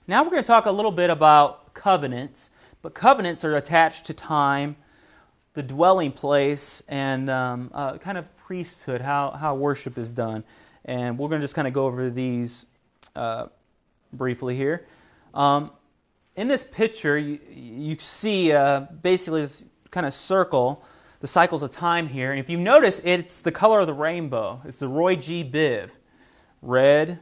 Now we're going to talk a little bit about covenants, but covenants are attached to time, the dwelling place, and kind of priesthood, how worship is done. And we're going to just kind of go over these briefly here. In this picture, you see basically this kind of circle, the cycles of time here. And if you notice, it's the color of the rainbow. It's the Roy G. Biv. Red,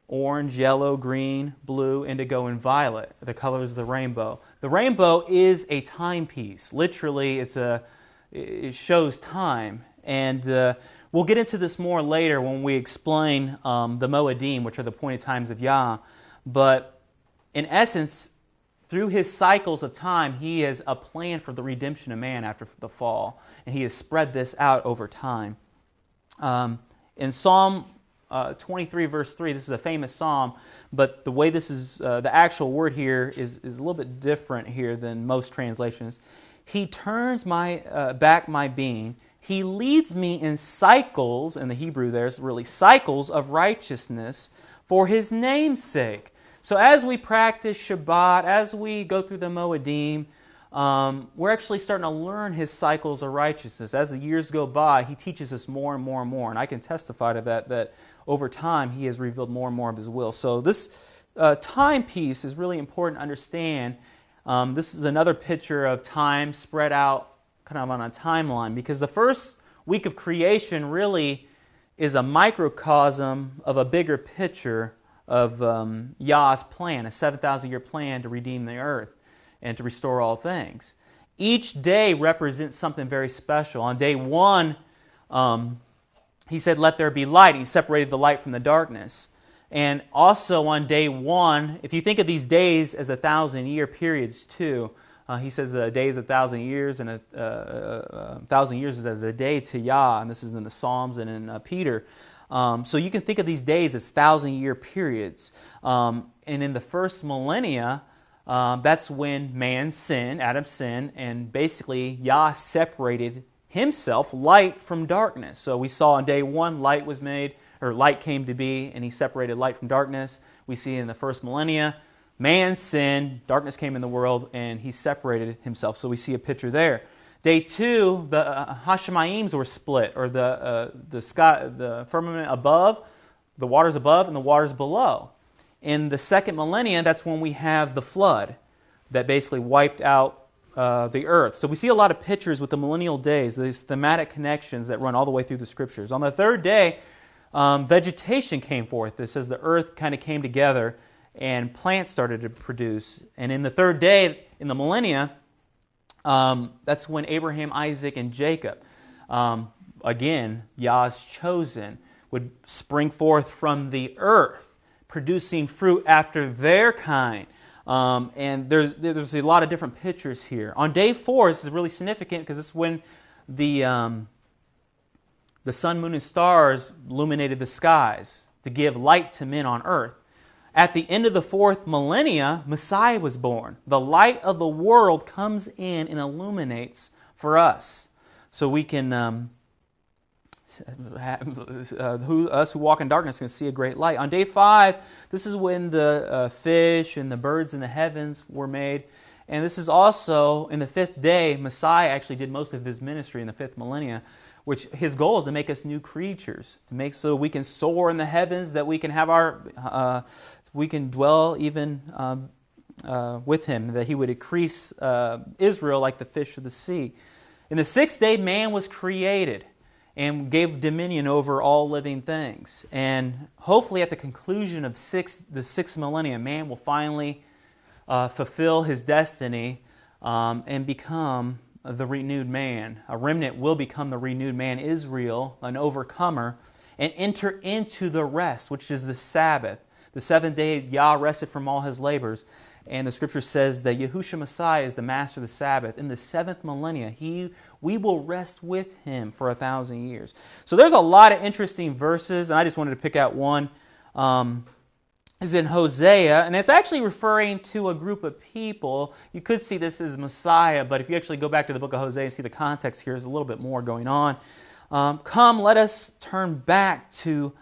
orange, yellow, green, blue, indigo, and violet. The colors of the rainbow. The rainbow is a timepiece. Literally, it shows time. And we'll get into this more later when we explain the Moedim, which are the appointed times of Yah. But in essence, through His cycles of time, He has a plan for the redemption of man after the fall. And He has spread this out over time. In Psalm 23 verse 3, this is a famous psalm, but the way this is, the actual word here is a little bit different here than most translations. He turns back my being. He leads me in cycles, in the Hebrew there's really cycles of righteousness for His name's sake. So as we practice Shabbat, as we go through the Moedim, we're actually starting to learn His cycles of righteousness. As the years go by, He teaches us more and more and more. And I can testify to that over time He has revealed more and more of His will. So this timepiece is really important to understand. This is another picture of time spread out kind of on a timeline, because the first week of creation really is a microcosm of a bigger picture of Yah's plan, a 7,000-year plan to redeem the earth and to restore all things. Each day represents something very special. On day one, He said, "Let there be light." He separated the light from the darkness. And also on day one, if you think of these days as 1,000-year periods too, He says a day is 1,000 years, and 1,000 years is as a day to Yah, and this is in the Psalms and in Peter. So you can think of these days as 1,000-year periods. And in the first millennia, that's when man sinned, Adam sinned, and basically Yah separated Himself, light from darkness. So we saw on day one, light was made, or light came to be, and He separated light from darkness. We see in the first millennia, man sinned, darkness came in the world, and He separated Himself. So we see a picture there. Day two, the Hashemayim were split, or the sky, the firmament above, the waters above, and the waters below. In the second millennia, that's when we have the flood that basically wiped out the earth. So we see a lot of pictures with the millennial days, these thematic connections that run all the way through the Scriptures. On the third day, vegetation came forth. It says the earth kind of came together and plants started to produce. And in the third day, in the millennia, that's when Abraham, Isaac, and Jacob, again, Yah's chosen, would spring forth from the earth, producing fruit after their kind. And there's a lot of different pictures here. On day 4, this is really significant because this is when the sun, moon, and stars illuminated the skies to give light to men on earth. At the end of the 4th millennia, Messiah was born. The light of the world comes in and illuminates for us. So we can, us who walk in darkness can see a great light. On day 5, this is when the fish and the birds in the heavens were made. And this is also, in the 5th day, Messiah actually did most of His ministry in the 5th millennia, which His goal is to make us new creatures, to make so we can soar in the heavens, that we can have we can dwell even with Him, that He would increase Israel like the fish of the sea. In the 6th day, man was created and gave dominion over all living things. And hopefully at the conclusion of the 6th millennium, man will finally fulfill his destiny and become the renewed man. A remnant will become the renewed man, Israel, an overcomer, and enter into the rest, which is the Sabbath. The 7th day, Yah rested from all His labors. And the Scripture says that Yahushua Messiah is the master of the Sabbath. In the 7th millennia, we will rest with Him for 1,000 years. So there's a lot of interesting verses, and I just wanted to pick out one. Is in Hosea, and it's actually referring to a group of people. You could see this as Messiah, but if you actually go back to the book of Hosea and see the context here, there's a little bit more going on. Come, let us turn back to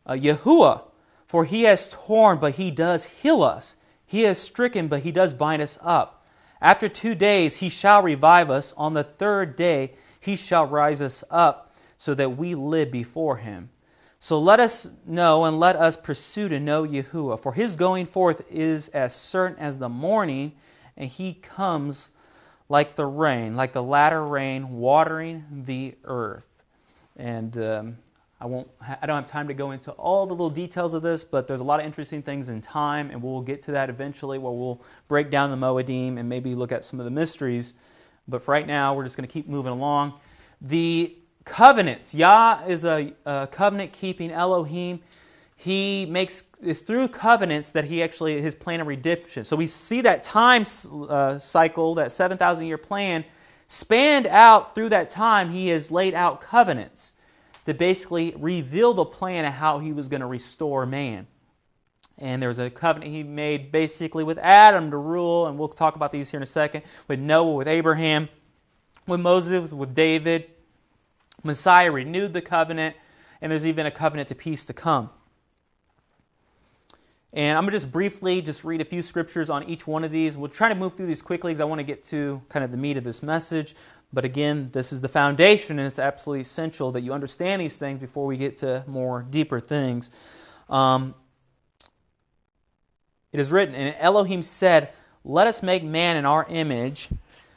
Yahuwah, for He has torn, but He does heal us. He is stricken, but he does bind us up. After 2 days he shall revive us. On the 3rd day he shall rise us up, so that we live before him. So let us know, and let us pursue to know Yahuwah. For his going forth is as certain as the morning, and he comes like the rain, like the latter rain, watering the earth. And I don't have time to go into all the little details of this, but there's a lot of interesting things in time, and we'll get to that eventually, where we'll break down the Moedim and maybe look at some of the mysteries. But for right now, we're just going to keep moving along. The covenants. Yah is a covenant-keeping Elohim. It's through covenants that his plan of redemption. So we see that time cycle, that 7,000-year plan, spanned out through that time. He has laid out covenants that basically reveal the plan of how he was going to restore man. And there was a covenant he made basically with Adam to rule, and we'll talk about these here in a second, with Noah, with Abraham, with Moses, with David. Messiah renewed the covenant, and there's even a covenant to peace to come. And I'm going to just briefly read a few scriptures on each one of these. We'll try to move through these quickly because I want to get to kind of the meat of this message. But again, this is the foundation, and it's absolutely essential that you understand these things before we get to more deeper things. It is written, and Elohim said, "Let us make man in our image,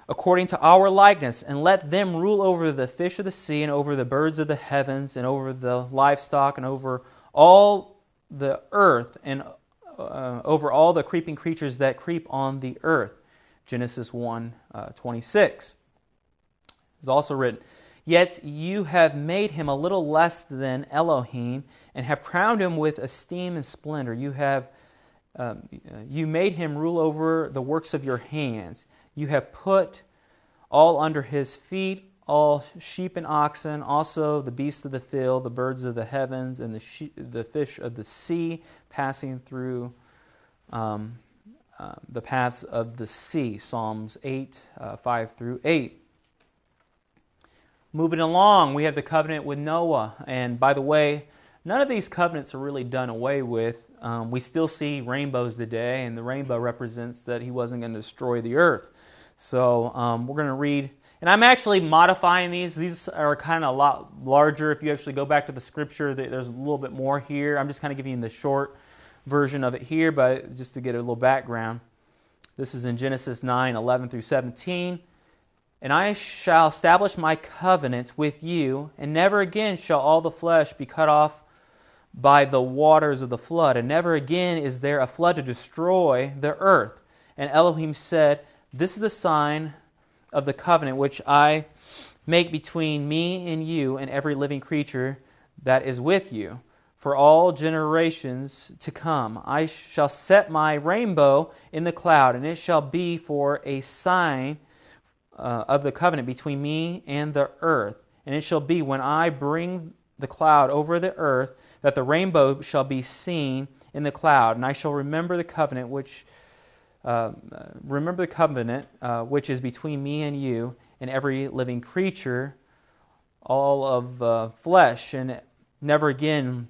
according to our likeness, and let them rule over the fish of the sea, and over the birds of the heavens, and over the livestock, and over all the earth, and over all the creeping creatures that creep on the earth." Genesis 1:26. It's also written, "Yet you have made him a little less than Elohim, and have crowned him with esteem and splendor. You made him rule over the works of your hands. You have put all under his feet, all sheep and oxen, also the beasts of the field, the birds of the heavens, and the fish of the sea, passing through the paths of the sea." Psalms 8:5-8. Moving along, we have the covenant with Noah. And by the way, none of these covenants are really done away with. We still see rainbows today, and the rainbow represents that he wasn't going to destroy the earth. So we're going to read, and I'm actually modifying these. These are kind of a lot larger. If you actually go back to the scripture, there's a little bit more here. I'm just kind of giving you the short version of it here, but just to get a little background. This is in Genesis 9:11-17. "And I shall establish my covenant with you, and never again shall all the flesh be cut off by the waters of the flood, and never again is there a flood to destroy the earth. And Elohim said, This is the sign of the covenant which I make between me and you and every living creature that is with you, for all generations to come. I shall set my rainbow in the cloud, and it shall be for a sign of the covenant between me and the earth. And it shall be when I bring the cloud over the earth, that the rainbow shall be seen in the cloud, and I shall remember the covenant which is between me and you and every living creature, all of flesh, and never again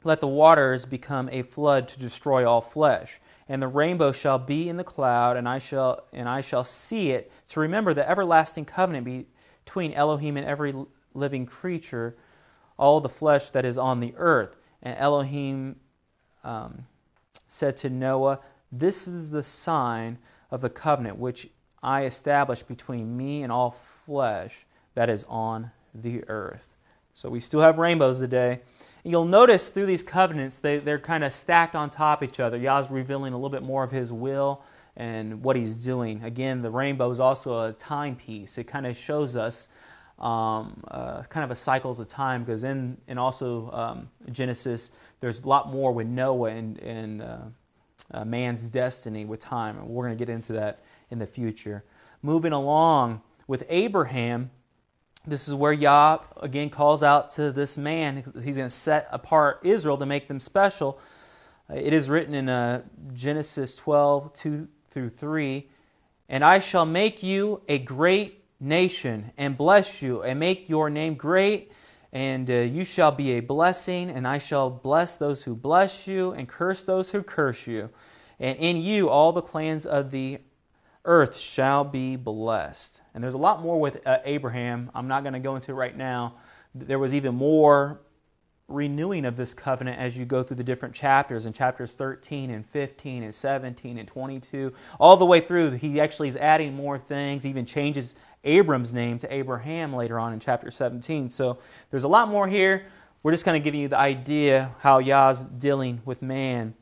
let the waters become a flood to destroy all flesh. And the rainbow shall be in the cloud, and I shall see it, to remember the everlasting covenant between Elohim and every living creature, all the flesh that is on the earth. And Elohim said to Noah, This is the sign of the covenant which I establish between me and all flesh that is on the earth. So we still have rainbows today. And you'll notice through these covenants, they're kind of stacked on top of each other. Yah's revealing a little bit more of His will and what He's doing. Again, the rainbow is also a timepiece. It kind of shows us kind of a cycles of time, because in also Genesis, there's a lot more with Noah and man's destiny with time. And we're going to get into that in the future. Moving along with Abraham, this is where Yah again calls out to this man. He's going to set apart Israel to make them special. It is written in Genesis 12:2-3, And I shall make you a great nation, and bless you, and make your name great, and you shall be a blessing, and I shall bless those who bless you, and curse those who curse you. and in you all the clans of the earth shall be blessed. And there's a lot more with Abraham. I'm not going to go into it right now. There was even more renewing of this covenant as you go through the different chapters, in chapters 13 and 15 and 17 and 22, all the way through. He actually is adding more things. He even changes Abram's name to Abraham later on in chapter 17. So there's a lot more here. We're just kind of giving you the idea how Yah's dealing with man.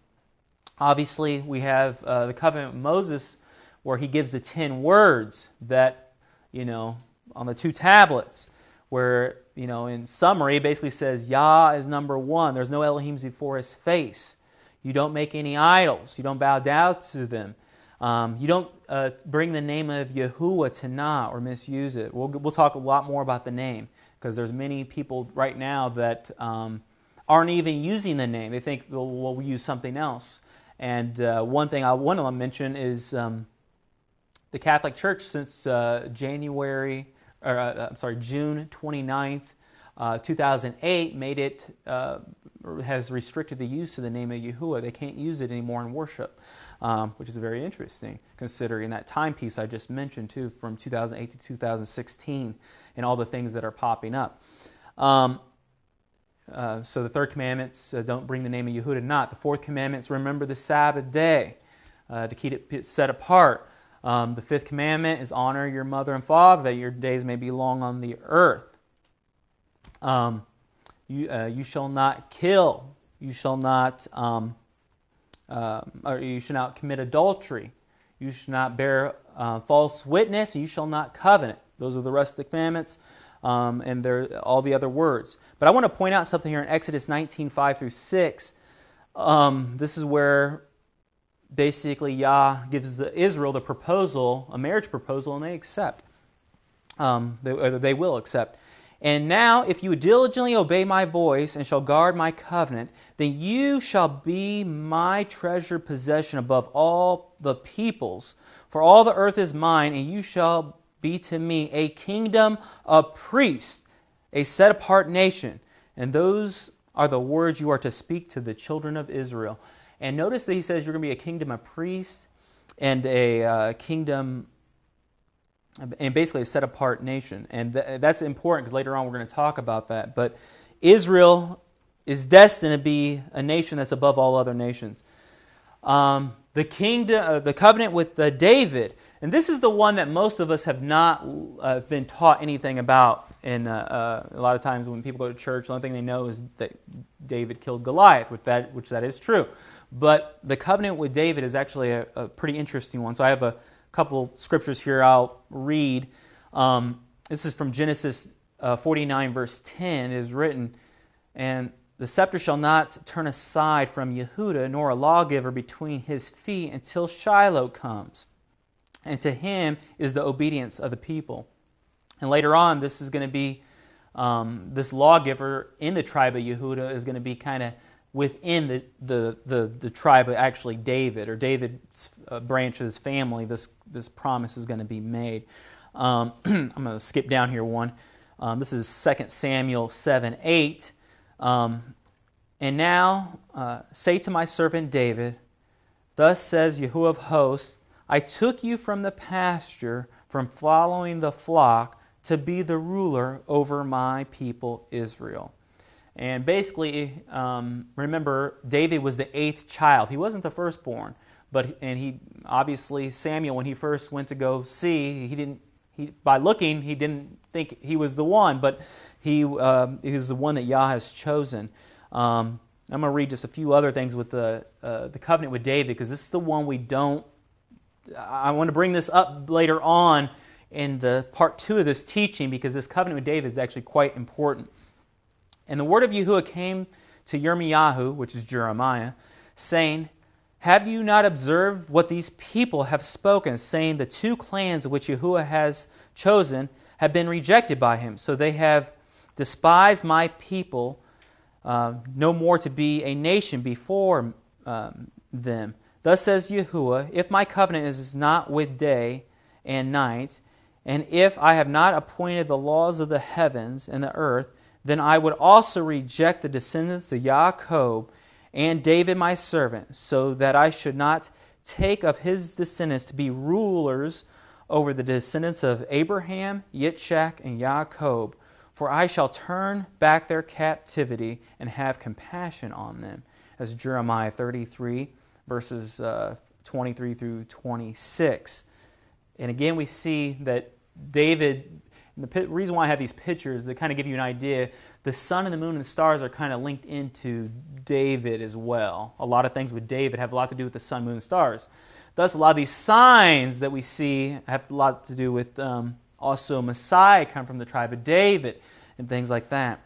Obviously, we have the covenant with Moses, where he gives the 10 words that, on the 2 tablets, where, in summary, it basically says, Yah is number one. There's no Elohims before His face. You don't make any idols. You don't bow down to them. You don't bring the name of Yahuwah to naught or misuse it. We'll talk a lot more about the name, because there's many people right now that aren't even using the name. They think, well, we'll use something else. And one thing I want to mention is the Catholic Church, since June 29th, 2008, made it has restricted the use of the name of Yahuwah. They can't use it anymore in worship, which is very interesting, considering that timepiece I just mentioned too, from 2008 to 2016, and all the things that are popping up. So the third commandment's don't bring the name of Yahuwah to naught. The fourth commandment's remember the Sabbath day to keep it set apart. The fifth commandment is honor your mother and father, that your days may be long on the earth. You shall not kill. You shall not you shall not commit adultery. You shall not bear false witness. You shall not covenant. Those are the rest of the commandments, and they're all the other words. But I want to point out something here in Exodus 19:5 through 6. This is where basically Yah gives Israel the proposal, a marriage proposal, and they accept. They will accept. And now, if you diligently obey my voice and shall guard my covenant, then you shall be my treasured possession above all the peoples. For all the earth is mine, and you shall be to me a kingdom of priests, a set-apart nation. And those are the words you are to speak to the children of Israel. And notice that he says you're going to be a kingdom of priests and a kingdom, and basically a set-apart nation. And that's important, because later on we're going to talk about that. But Israel is destined to be a nation that's above all other nations. The covenant with David, and this is the one that most of us have not been taught anything about. And a lot of times when people go to church, the only thing they know is that David killed Goliath, which that is true. But the covenant with David is actually a pretty interesting one. So I have a couple scriptures here I'll read. This is from Genesis 49, verse 10. It is written, and the scepter shall not turn aside from Yehudah, nor a lawgiver between his feet until Shiloh comes. And to him is the obedience of the people. And later on, this is going to be, this lawgiver in the tribe of Yehudah is going to be kind of within the tribe of actually David, or David's branch of his family. This promise is going to be made. I'm going to skip down here one. This is 2 Samuel 7:8. And now say to my servant David, thus says Yahuwah of hosts, I took you from the pasture, from following the flock, to be the ruler over my people Israel. And basically, remember, David was the 8th child. He wasn't the firstborn, and he obviously, Samuel, when he first went to go see, by looking, he didn't think he was the one, but he was the one that Yah has chosen. I'm going to read just a few other things with the covenant with David, because this is the one we don't. I want to bring this up later on in the part 2 of this teaching, because this covenant with David is actually quite important. And the word of Yahuwah came to Yirmiyahu, which is Jeremiah, saying, have you not observed what these people have spoken, saying the 2 clans which Yahuwah has chosen have been rejected by him, so they have despised my people, no more to be a nation before them. Thus says Yahuwah, if my covenant is not with day and night, and if I have not appointed the laws of the heavens and the earth, then I would also reject the descendants of Yaakov, and David my servant, so that I should not take of his descendants to be rulers over the descendants of Abraham, Yitzchak, and Jacob. For I shall turn back their captivity and have compassion on them. As Jeremiah 33, verses 23 through 26. And again, we see that David, and the reason why I have these pictures, to kind of give you an idea, the sun and the moon and the stars are kind of linked into David as well. A lot of things with David have a lot to do with the sun, moon, and stars. Thus, a lot of these signs that we see have a lot to do with also Messiah come from the tribe of David and things like that.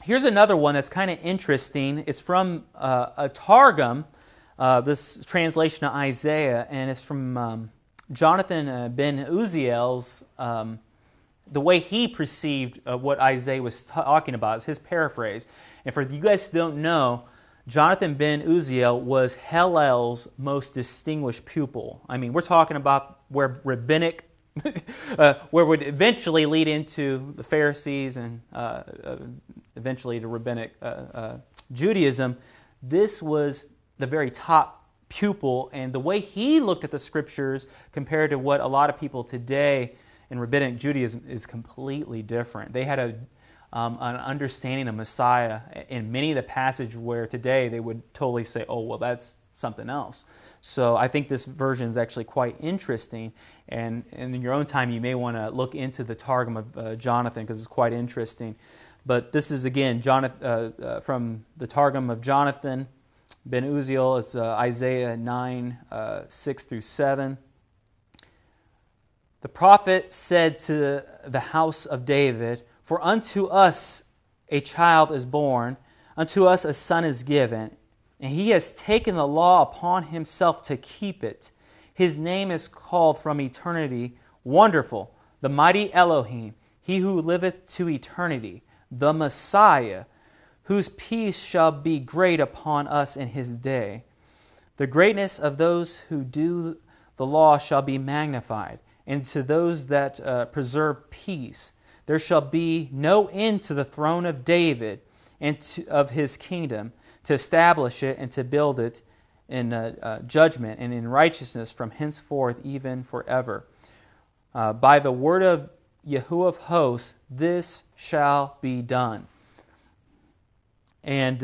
Here's another one that's kind of interesting. It's from a Targum, this translation of Isaiah, and it's from Jonathan ben Uziel's, the way he perceived what Isaiah was talking about, is his paraphrase. And for you guys who don't know, Jonathan ben Uziel was Hillel's most distinguished pupil. I mean, we're talking about where rabbinic, where would eventually lead into the Pharisees and eventually to rabbinic Judaism. This was the very top pupil, and the way he looked at the Scriptures compared to what a lot of people today in rabbinic Judaism is completely different. They had an understanding of Messiah in many of the passages where today they would totally say, oh, well, that's something else. So I think this version is actually quite interesting, and in your own time you may want to look into the Targum of Jonathan because it's quite interesting. But this is, again, from the Targum of Jonathan ben Uziel. It's Isaiah 9, 6 through 7. The prophet said to the house of David, "For unto us a child is born, unto us a son is given, and he has taken the law upon himself to keep it. His name is called from eternity, Wonderful, the mighty Elohim, he who liveth to eternity, the Messiah, whose peace shall be great upon us in his day. The greatness of those who do the law shall be magnified, and to those that preserve peace. There shall be no end to the throne of David and of his kingdom, to establish it and to build it in judgment and in righteousness from henceforth even forever. By the word of YHWH of hosts, this shall be done." And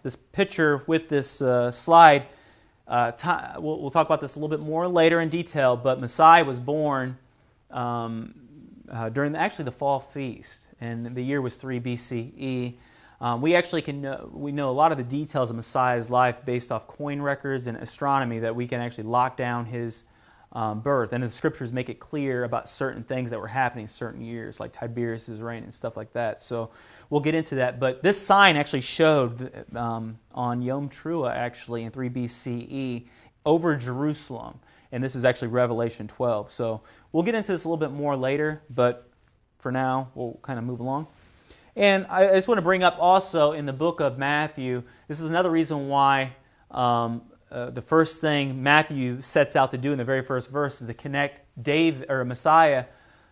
this picture with this slide, we'll talk about this a little bit more later in detail, but Messiah was born during the fall feast, and the year was 3 BCE. We know a lot of the details of Messiah's life based off coin records and astronomy that we can actually lock down his birth. And the Scriptures make it clear about certain things that were happening certain years, like Tiberius' reign and stuff like that. So we'll get into that. But this sign actually showed on Yom Teruah, actually, in 3 BCE, over Jerusalem. And this is actually Revelation 12. So we'll get into this a little bit more later, but for now, we'll kind of move along. And I just want to bring up also in the book of Matthew, this is another reason why the first thing Matthew sets out to do in the very first verse is to connect Messiah,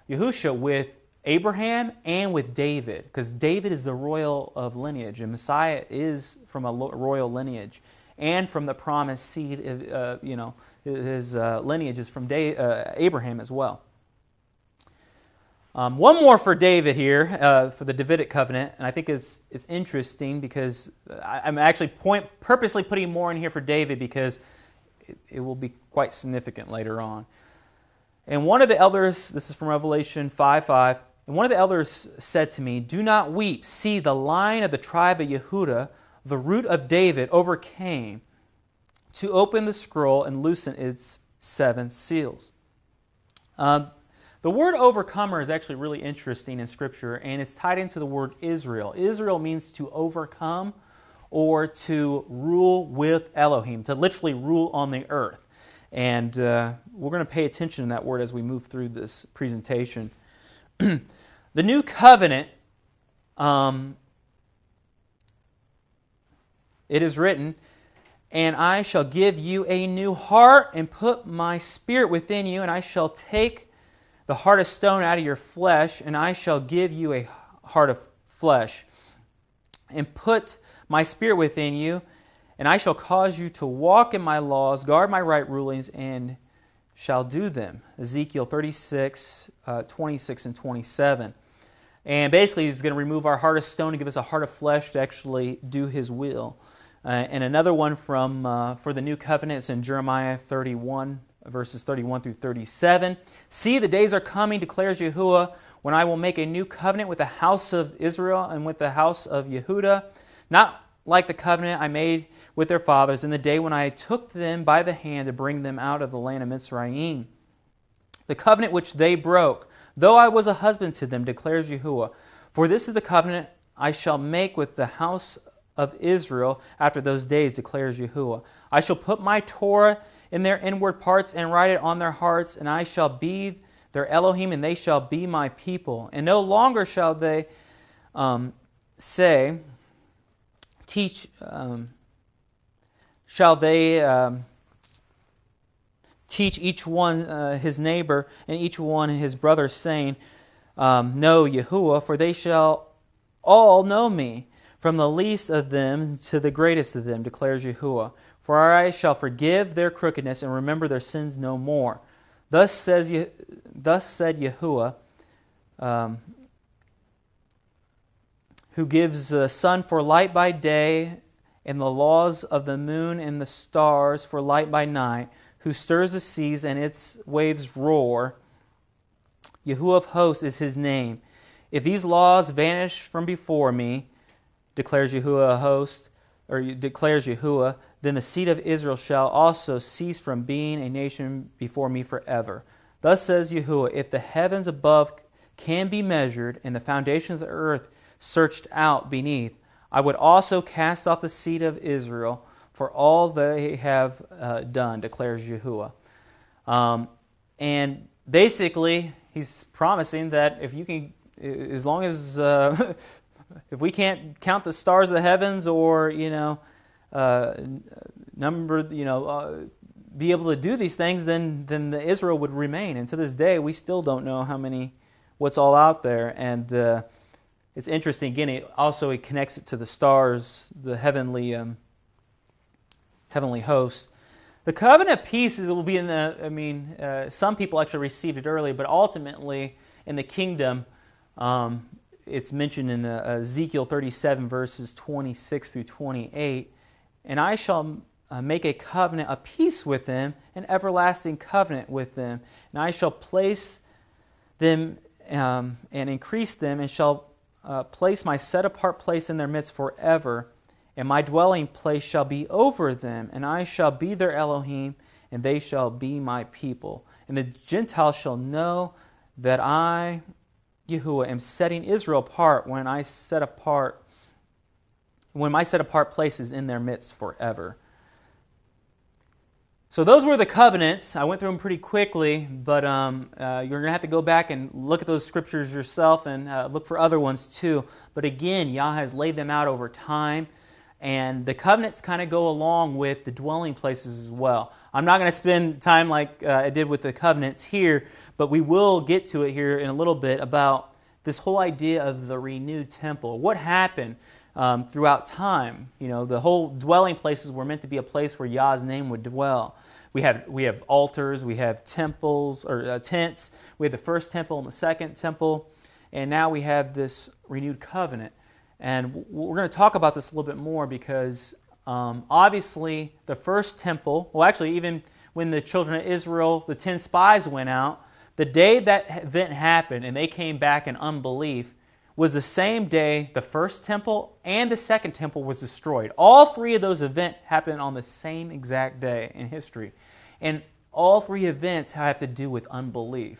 Yahushua, with Abraham and with David, because David is the royal of lineage, and Messiah is from a royal lineage, and from the promised seed. His lineage is from Abraham as well. One more for David here, for the Davidic covenant, and I think it's interesting because I'm actually purposely putting more in here for David because it will be quite significant later on. And one of the elders, this is from Revelation 5:5, and one of the elders said to me, "Do not weep. See, the Lion of the tribe of Yehudah, the root of David, overcame to open the scroll and loosen its 7 seals." The word overcomer is actually really interesting in Scripture, and it's tied into the word Israel. Israel means to overcome or to rule with Elohim, to literally rule on the earth. And we're going to pay attention to that word as we move through this presentation. The new covenant, it is written, "And I shall give you a new heart and put my spirit within you, and I shall take the heart of stone out of your flesh, and I shall give you a heart of flesh, and put my spirit within you, and I shall cause you to walk in my laws, guard my right rulings, and shall do them. Ezekiel 36, 26 and 27. And basically, he's going to remove our heart of stone and give us a heart of flesh to actually do his will. And another one from for the new covenant is in Jeremiah 31, verses 31 through 37. See, the days are coming, declares Yahuwah, when I will make a new covenant with the house of Israel and with the house of Yehudah, not like the covenant I made with their fathers in the day when I took them by the hand to bring them out of the land of Mitzrayim. The covenant which they broke, though I was a husband to them, declares Yahuwah. For this is the covenant I shall make with the house of Israel after those days, declares Yahuwah. I shall put my Torah in their inward parts and write it on their hearts, and I shall be their Elohim, and they shall be my people. And no longer shall they teach each one his neighbor and each one his brother, saying, Know Yahuwah, for they shall all know me, from the least of them to the greatest of them, declares Yahuwah. For I shall forgive their crookedness and remember their sins no more. Thus said Yahuwah, who gives the sun for light by day, and the laws of the moon and the stars for light by night, who stirs the seas and its waves roar. Yahuwah of hosts is his name. If these laws vanish from before me, declares Yahuwah, then the seed of Israel shall also cease from being a nation before me forever. Thus says Yahuwah, if the heavens above can be measured, and the foundations of the earth searched out beneath, I would also cast off the seed of Israel for all they have done, declares Yahuwah. And basically, he's promising that if you can, as long as if we can't count the stars of the heavens, or be able to do these things, then the Israel would remain. And to this day, we still don't know what's all out there. And it's interesting. Again, it connects it to the stars, the heavenly hosts. The covenant of peace will be some people actually received it early, but ultimately in the kingdom, it's mentioned in Ezekiel 37, verses 26 through 28. And I shall make a covenant of peace with them, an everlasting covenant with them. And I shall place them and increase them, and shall place my set-apart place in their midst forever. And my dwelling place shall be over them, and I shall be their Elohim, and they shall be my people. And the Gentiles shall know that I, Yahuwah, am setting Israel apart when my set apart place is in their midst forever. So those were the covenants. I went through them pretty quickly, but you're going to have to go back and look at those scriptures yourself and look for other ones too. But again, Yah has laid them out over time, and the covenants kind of go along with the dwelling places as well. I'm not going to spend time like I did with the covenants here, but we will get to it here in a little bit about this whole idea of the renewed temple. What happened throughout time? The whole dwelling places were meant to be a place where Yah's name would dwell. We have altars, we have temples or tents. We have the first temple and the second temple, and now we have this renewed covenant. And we're going to talk about this a little bit more because obviously the first temple, well actually even when the children of Israel, the 10 spies went out, the day that event happened and they came back in unbelief was the same day the first temple and the second temple was destroyed. All three of those events happened on the same exact day in history. And all three events have to do with unbelief.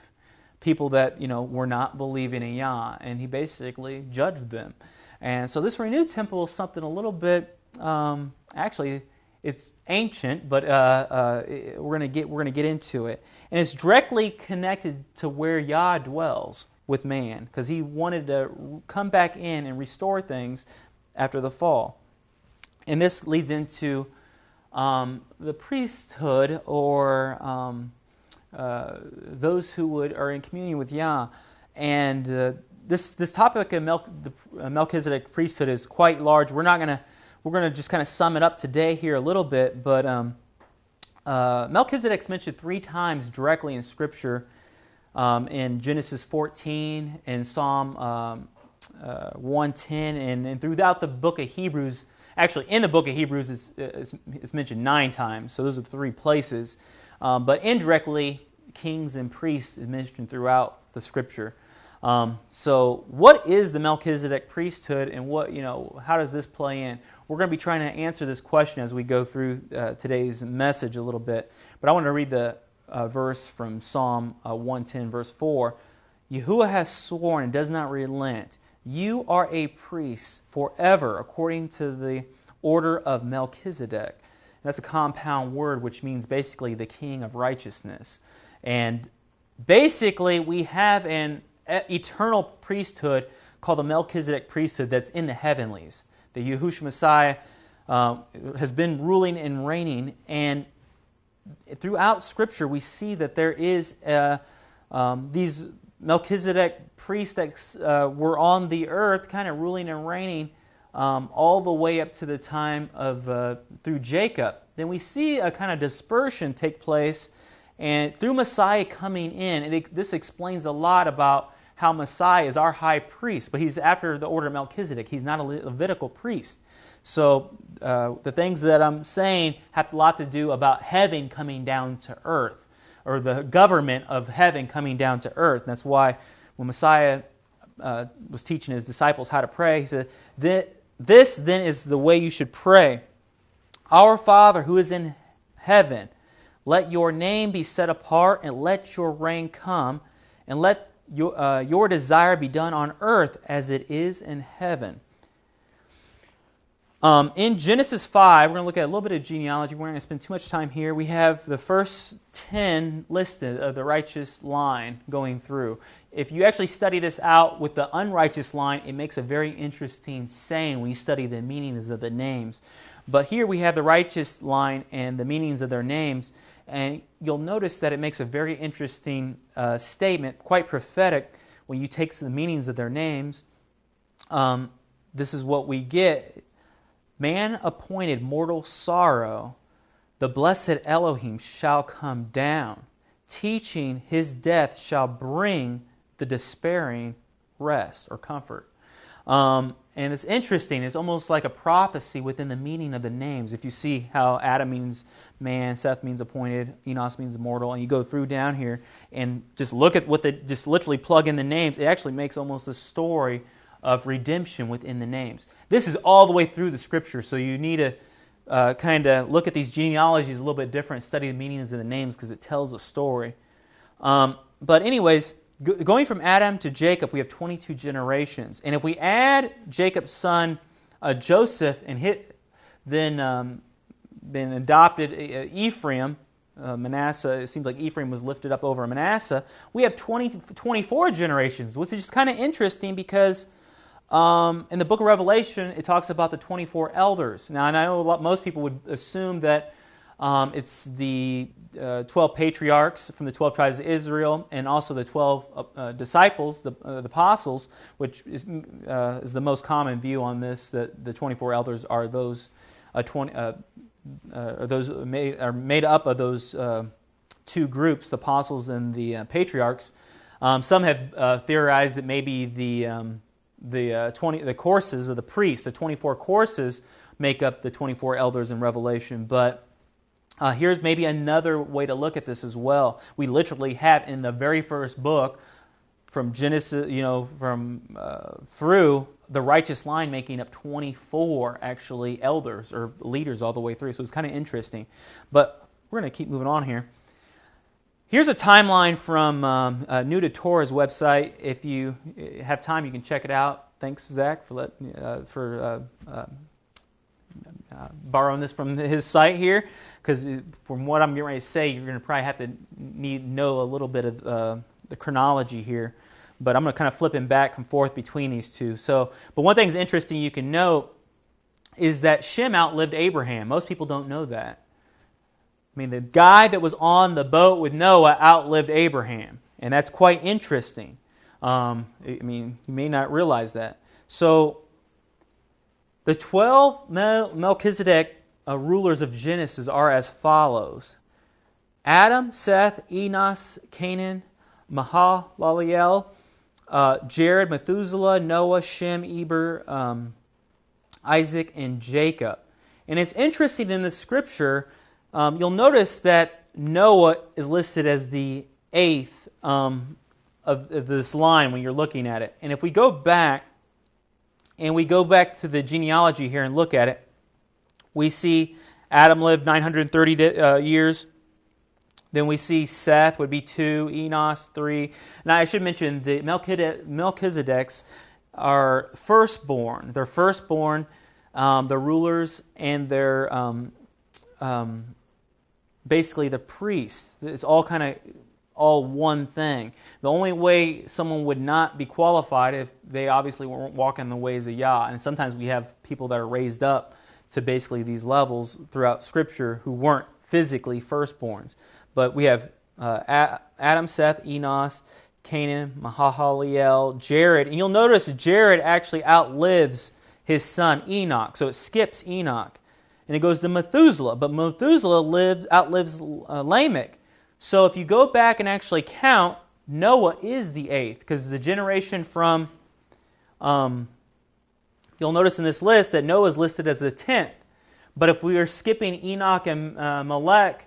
People that were not believing in Yah, and he basically judged them. And so this renewed temple is something a little bit, actually, it's ancient, but we're going to get into it, and it's directly connected to where Yah dwells with man, because he wanted to come back in and restore things after the fall. And this leads into the priesthood, or those who are in communion with Yah, and this topic of the Melchizedek priesthood is quite large. We're not going to we're going to just kind of sum it up today here a little bit, but Melchizedek's mentioned 3 times directly in Scripture, in Genesis 14, in Psalm 110, and throughout the book of Hebrews. Actually, in the book of Hebrews, it's mentioned 9 times, so those are the 3 places. But indirectly, kings and priests is mentioned throughout the Scripture. So what is the Melchizedek priesthood, and how does this play in? We're going to be trying to answer this question as we go through today's message a little bit. But I want to read the verse from Psalm 110, verse 4. Yahuwah has sworn and does not relent. You are a priest forever, according to the order of Melchizedek. And that's a compound word, which means basically the king of righteousness. And basically, we have an eternal priesthood called the Melchizedek priesthood that's in the heavenlies. The Yahushua Messiah has been ruling and reigning, and throughout Scripture we see that there is these Melchizedek priests that were on the earth kind of ruling and reigning all the way up to the time of through Jacob. Then we see a kind of dispersion take place, and through Messiah coming in, this explains a lot about how Messiah is our high priest, but he's after the order of Melchizedek. He's not a Levitical priest. So the things that I'm saying have a lot to do about heaven coming down to earth, or the government of heaven coming down to earth. And that's why when Messiah was teaching his disciples how to pray, he said, "This then is the way you should pray. Our Father who is in heaven, let your name be set apart, and let your reign come, and let your desire be done on earth as it is in heaven." In Genesis 5, we're going to look at a little bit of genealogy. We're not going to spend too much time here. We have the first 10 listed of the righteous line going through. If you actually study this out with the unrighteous line, it makes a very interesting saying when you study the meanings of the names. But here we have the righteous line and the meanings of their names, and you'll notice that it makes a very interesting statement, quite prophetic, when you take the meanings of their names. This is what we get. Man appointed mortal sorrow, the blessed Elohim shall come down. Teaching his death shall bring the despairing rest or comfort. And it's interesting. It's almost like a prophecy within the meaning of the names. If you see how Adam means man, Seth means appointed, Enos means mortal, and you go through down here and just look at what just literally plug in the names, it actually makes almost a story of redemption within the names. This is all the way through the Scripture, so you need to kind of look at these genealogies a little bit different, study the meanings of the names because it tells a story. But anyways, going from Adam to Jacob, we have 22 generations. And if we add Jacob's son Joseph and then adopted Ephraim, Manasseh, it seems like Ephraim was lifted up over Manasseh, we have 24 generations, which is just kind of interesting because in the book of Revelation, it talks about the 24 elders. Now, and I know most people would assume that it's the 12 patriarchs from the 12 tribes of Israel, and also the 12 disciples, the apostles, which is the most common view on this. That the 24 elders are those made up of those 2 groups, the apostles and the patriarchs. Some have theorized that maybe the courses of the priests, the 24 courses, make up the 24 elders in Revelation, but here's maybe another way to look at this as well. We literally have in the very first book, from Genesis, through the righteous line making up 24 actually elders or leaders all the way through. So it's kind of interesting. But we're going to keep moving on here. Here's a timeline from New to Torah's website. If you have time, you can check it out. Thanks, Zach, for borrowing this from his site here, because from what I'm getting ready to say, you're going to probably have to know a little bit of the chronology here. But I'm going to kind of flip him back and forth between these two. But one thing that's interesting you can note is that Shem outlived Abraham. Most people don't know that. I mean, the guy that was on the boat with Noah outlived Abraham, and that's quite interesting. You may not realize that. So The 12 Melchizedek rulers of Genesis are as follows: Adam, Seth, Enos, Canaan, Mahalalel, Jared, Methuselah, Noah, Shem, Eber, Isaac, and Jacob. And it's interesting in the scripture, you'll notice that Noah is listed as the eighth of this line when you're looking at it. And if we go back, to the genealogy here and look at it, we see Adam lived 930 years. Then we see Seth would be 2, Enos 3. Now I should mention the Melchizedeks are firstborn. They're firstborn, the rulers, and they're basically the priests. It's all one thing. The only way someone would not be qualified if they obviously weren't walking the ways of Yah. And sometimes we have people that are raised up to basically these levels throughout Scripture who weren't physically firstborns. But we have Adam, Seth, Enos, Canaan, Mahalalel, Jared. And you'll notice Jared actually outlives his son Enoch. So it skips Enoch. And it goes to Methuselah. But Methuselah outlives Lamech. So if you go back and actually count, Noah is the eighth. Because the generation from... you'll notice in this list that Noah is listed as the 10th. But if we are skipping Enoch and Melech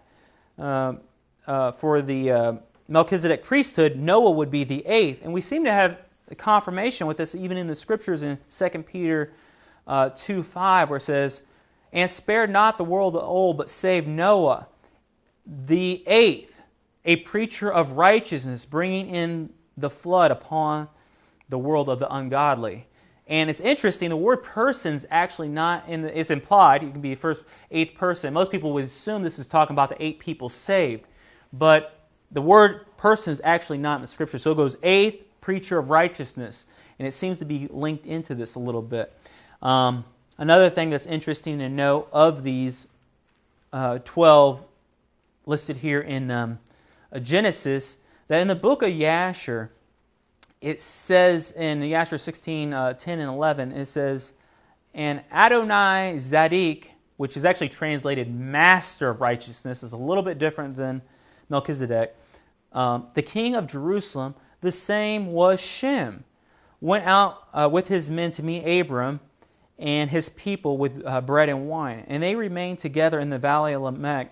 for the Melchizedek priesthood, Noah would be the eighth. And we seem to have a confirmation with this even in the scriptures in 2 Peter 2:5, where it says, "And spared not the world of old, but saved Noah, the eighth, a preacher of righteousness, bringing in the flood upon the world of the ungodly." And it's interesting, the word person's actually not it's implied. You can be the first eighth person. Most people would assume this is talking about the 8 people saved. But the word person is actually not in the scripture. So it goes eighth, preacher of righteousness. And it seems to be linked into this a little bit. Another thing that's interesting to note of these 12 listed here in Genesis, that in the book of Yasher, it says in Yasher 16, 10 and 11, it says, "And Adonai Zadok," which is actually translated master of righteousness, is a little bit different than Melchizedek, "the king of Jerusalem, the same was Shem, went out with his men to meet Abram and his people with bread and wine. And they remained together in the valley of Lamech.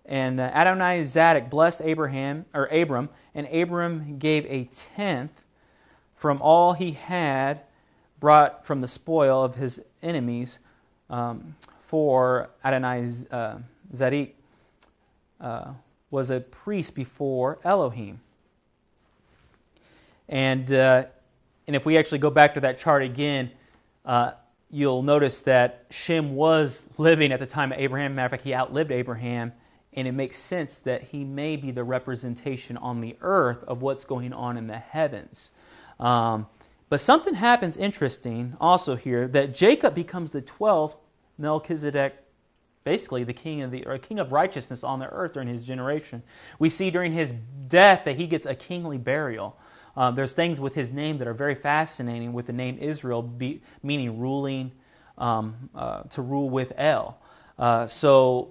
And Adonai Zadok blessed Abram, and Abram gave a tenth from all he had brought from the spoil of his enemies, for Adonai Zadok was a priest before Elohim." And if we actually go back to that chart again, you'll notice that Shem was living at the time of Abraham. Matter of fact, he outlived Abraham, and it makes sense that he may be the representation on the earth of what's going on in the heavens. But something happens interesting also here, that Jacob becomes the 12th Melchizedek, basically the king of righteousness on the earth during his generation. We see during his death that he gets a kingly burial. There's things with his name that are very fascinating, with the name Israel meaning ruling, to rule with El. So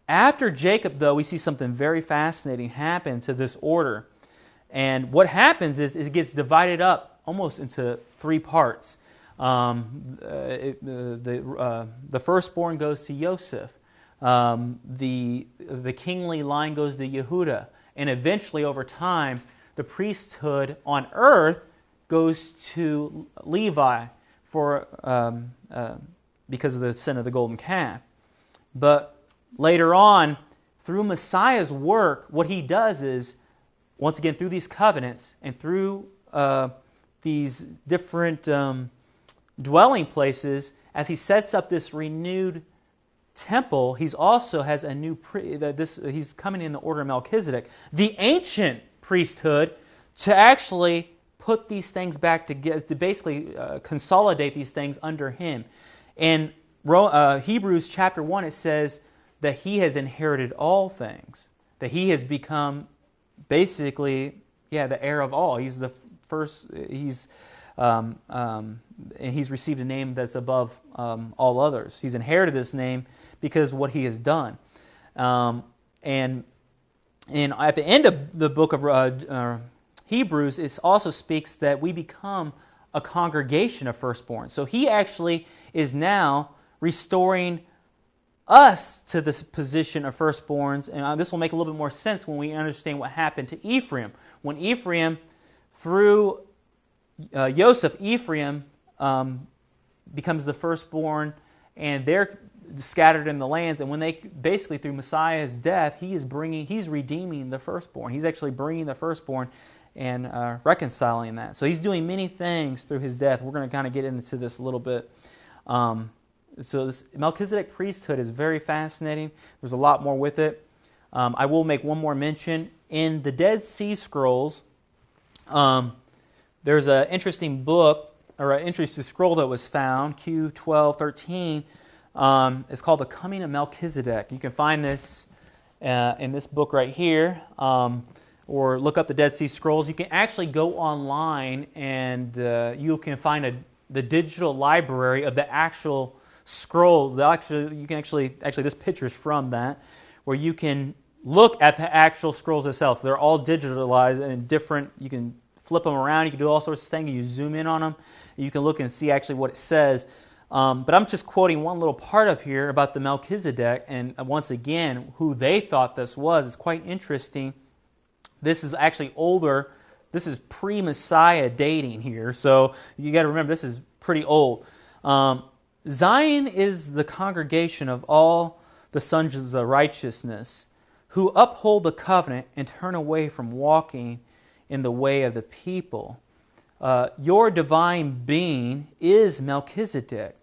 after Jacob, though, we see something very fascinating happen to this order. And what happens is it gets divided up almost into 3 parts. The firstborn goes to Joseph. The kingly line goes to Yehuda. And eventually, over time, the priesthood on earth goes to Levi because of the sin of the golden calf. But later on, through Messiah's work, what he does is, once again, through these covenants and through these different dwelling places, as he sets up this renewed temple, he's also has a new he's coming in the order of Melchizedek, the ancient priesthood, to actually put these things back together, to basically consolidate these things under him. In Hebrews chapter 1, it says that he has inherited all things, that he has become basically, the heir of all. He's the first. He's and he's received a name that's above all others. He's inherited this name because of what he has done. And at the end of the book of Hebrews, it also speaks that we become a congregation of firstborn. So he actually is now restoring us to this position of firstborns, and this will make a little bit more sense when we understand what happened to Ephraim. When Ephraim, through Joseph, Ephraim becomes the firstborn, and they're scattered in the lands. And when they basically through Messiah's death, he's redeeming the firstborn. He's actually bringing the firstborn and reconciling that. So he's doing many things through his death. We're going to kind of get into this a little bit. So this Melchizedek priesthood is very fascinating. There's a lot more with it. I will make one more mention. In the Dead Sea Scrolls, there's an interesting book, or an interesting scroll that was found, Q1213. It's called The Coming of Melchizedek. You can find this in this book right here, or look up the Dead Sea Scrolls. You can actually go online and you can find the digital library of the actual scrolls. You can actually this picture is from that, where you can look at the actual scrolls itself. They're all digitalized and different. You can flip them around. You can do all sorts of things. You zoom in on them. You can look and see actually what it says. But I'm just quoting one little part of here about the Melchizedek, and once again, who they thought this was. It's quite interesting. This is actually older. This is pre-Messiah dating here, so you got to remember this is pretty old. Zion is the congregation of all the sons of righteousness who uphold the covenant and turn away from walking in the way of the people. Your divine being is Melchizedek,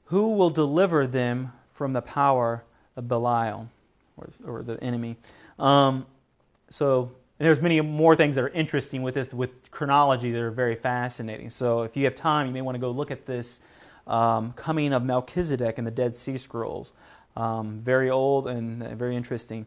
who will deliver them from the power of Belial, or the enemy. So there's many more things that are interesting with this, with chronology, that are very fascinating. So if you have time, you may want to go look at this coming of Melchizedek in the Dead Sea Scrolls. Very old and very interesting.